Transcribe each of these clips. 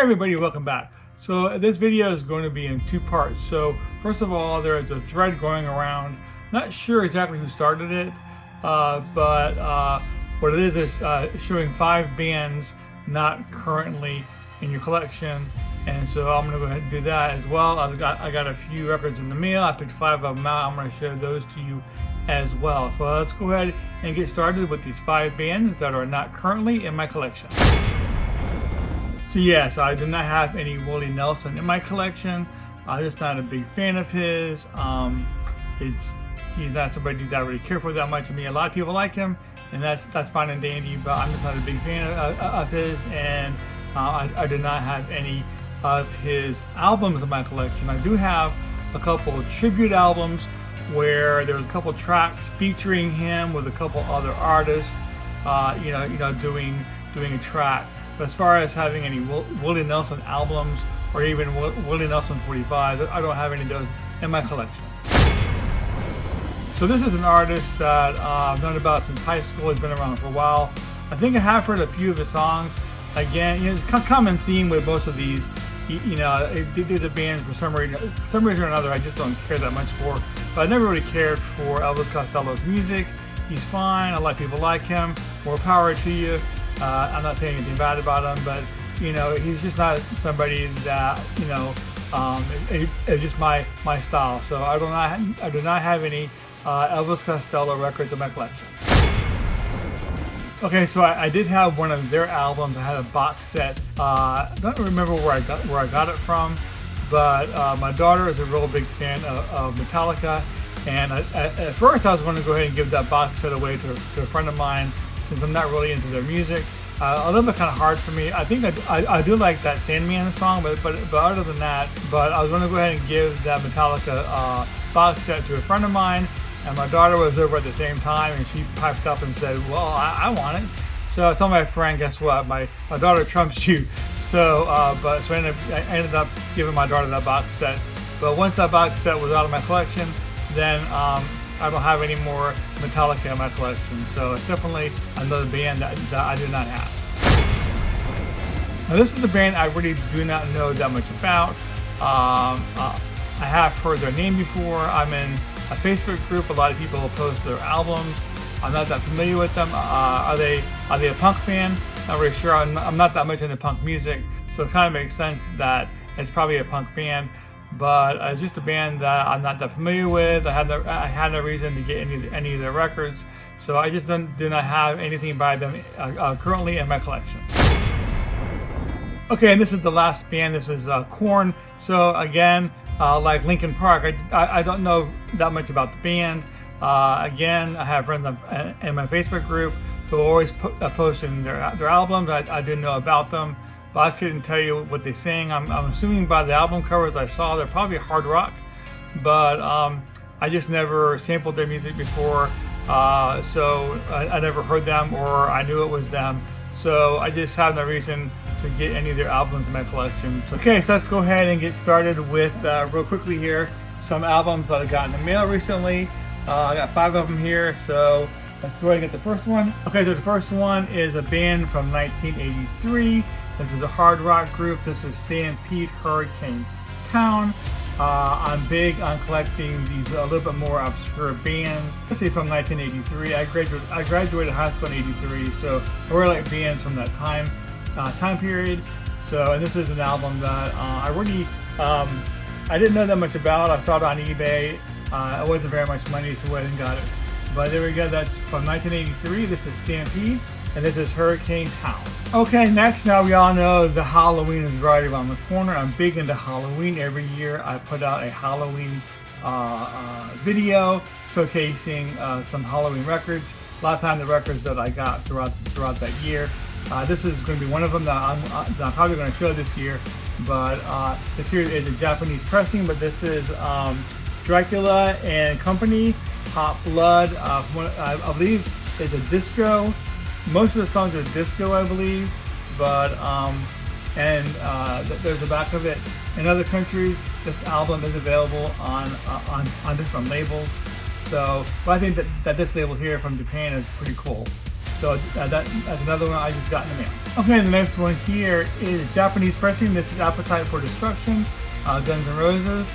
everybody, welcome back. So this video is going to be in two parts. So first of all, there is a thread going around. Not sure exactly who started it, but what it is showing 5 bands not currently in your collection. And so I'm going to go ahead and do that as well. I got a few records in the mail. I picked 5 of them out. I'm going to show those to you as well. So let's go ahead and get started with these 5 bands that are not currently in my collection. So yes, I do not have any Willie Nelson in my collection. I'm just not a big fan of his. He's not somebody that I really care for that much. I mean, a lot of people like him, and that's fine and dandy, but I'm just not a big fan of his, and I do not have any of his albums in my collection. I do have a couple of tribute albums where there's a couple tracks featuring him with a couple other artists, doing a track. But as far as having any Willie Nelson albums or even Willie Nelson 45, I don't have any of those in my collection. So this is an artist that I've known about since high school. He's been around for a while. I think I have heard a few of his songs. Again, it's a common theme with most of these. These are bands for some reason or another I just don't care that much for. But I never really cared for Elvis Costello's music. He's fine. A lot of people like him. More power to you. I'm not saying anything bad about him, but he's just not somebody that it's just my style. So I do not have any Elvis Costello records in my collection. Okay, so I did have one of their albums. I had a box set. I don't remember where I got it from, but my daughter is a real big fan of Metallica, and at first I was going to go ahead and give that box set away to a friend of mine, since I'm not really into their music. A little bit kind of hard for me. I think I do like that Sandman song, but other than that, I was going to go ahead and give that Metallica box set to a friend of mine, and my daughter was over at the same time, and she piped up and said, well, I want it. So I told my friend, guess what, my daughter trumps you. So I ended up giving my daughter that box set. But once that box set was out of my collection, then I don't have any more Metallica in my collection, so it's definitely another band that I do not have. Now this is a band I really do not know that much about. I have heard their name before. I'm in a Facebook group. A lot of people post their albums. I'm not that familiar with them. Are they a punk band? Not really sure. I'm not that much into punk music, so it kind of makes sense that it's probably a punk band. But it's just a band that I'm not that familiar with. I had no reason to get any of their records, so I just do not have anything by them currently in my collection. Okay, and this is the last band. This is Korn. So again, like Linkin Park, I don't know that much about the band. Again, I have friends in my Facebook group who are always posting their albums. I do know about them, but I couldn't tell you what they sing. I'm assuming by the album covers I saw they're probably hard rock, but I just never sampled their music before, so I never heard them or I knew it was them. So I just have no reason to get any of their albums in my collection. Okay, so let's go ahead and get started with, real quickly here, some albums that I got in the mail recently. I got 5 of them here, so let's go ahead and get the first one. Okay, so the first one is a band from 1983. This is a hard rock group. This is Stampede Hurricane Town. I'm big on collecting these a little bit more obscure bands, especially from 1983. I graduated high school in '83, so I really like bands from that time period. So, and this is an album that I didn't know that much about. I saw it on eBay. It wasn't very much money, so I went and got it. But there we go. That's from 1983. This is Stampede, and this is Hurricane Town. Okay, next, now we all know the Halloween is right around the corner. I'm big into Halloween. Every year I put out a Halloween video showcasing some Halloween records. A lot of times the records that I got throughout that year. This is going to be one of them that I'm probably going to show this year. But this here is a Japanese pressing, but this is Dracula and Company, Hot Blood. I believe it's a disco. Most of the songs are disco, I believe, but there's the back of it. In other countries, this album is available on different labels. So, but I think that this label here from Japan is pretty cool. So that's another one I just got in the mail. Okay, the next one here is Japanese pressing. This is Appetite for Destruction, Guns N' Roses.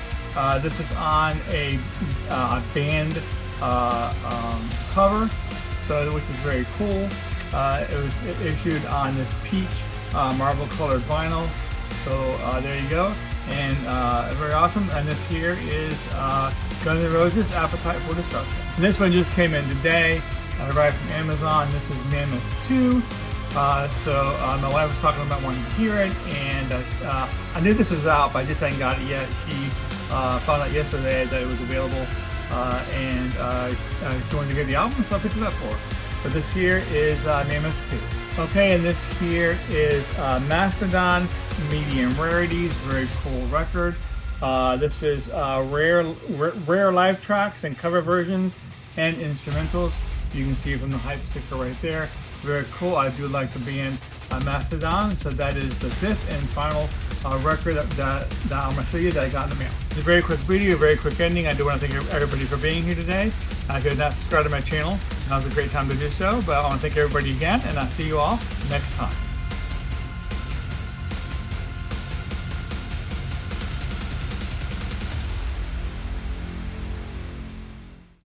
This is on a band cover, so which is very cool. It was issued on this peach marble colored vinyl. So there you go, and very awesome. And this here is Guns N' Roses, Appetite for Destruction. And this one just came in today. I arrived from Amazon. This is Mammoth 2. My wife was talking about wanting to hear it, and I knew this was out, but I just hadn't got it yet. She found out yesterday that it was available, and she wanted to get the album, so I picked it up for her. But this here is Mammoth 2. Okay, and this here is Mastodon Medium Rarities, very cool record. This is rare live tracks and cover versions and instrumentals. You can see it from the hype sticker right there. Very cool. I do like the band Mastodon, so that is the 5th and final record that I'm going to show you that I got in the mail. It's a very quick video, very quick ending. I do want to thank everybody for being here today. If you're not subscribed to my channel, now's a great time to do so, but I want to thank everybody again, and I'll see you all next time.